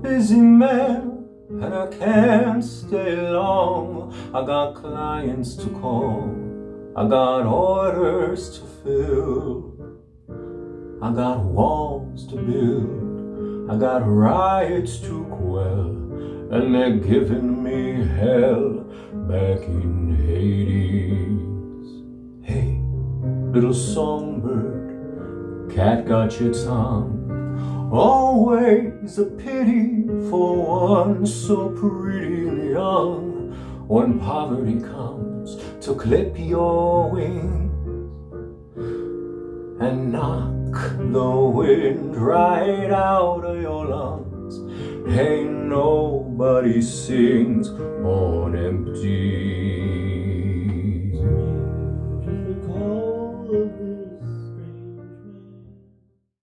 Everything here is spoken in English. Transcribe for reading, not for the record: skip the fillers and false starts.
busy man and I can't stay long. I got clients to call, I got orders to fill, I got walls to build, I got riots to quell, and they're giving me hell back in Hades. Hey, little songbird, cat got your tongue. Always a pity for one so pretty and young. When poverty comes to clip your wings and knock the wind right out of your lungs, ain't nobody sings on empty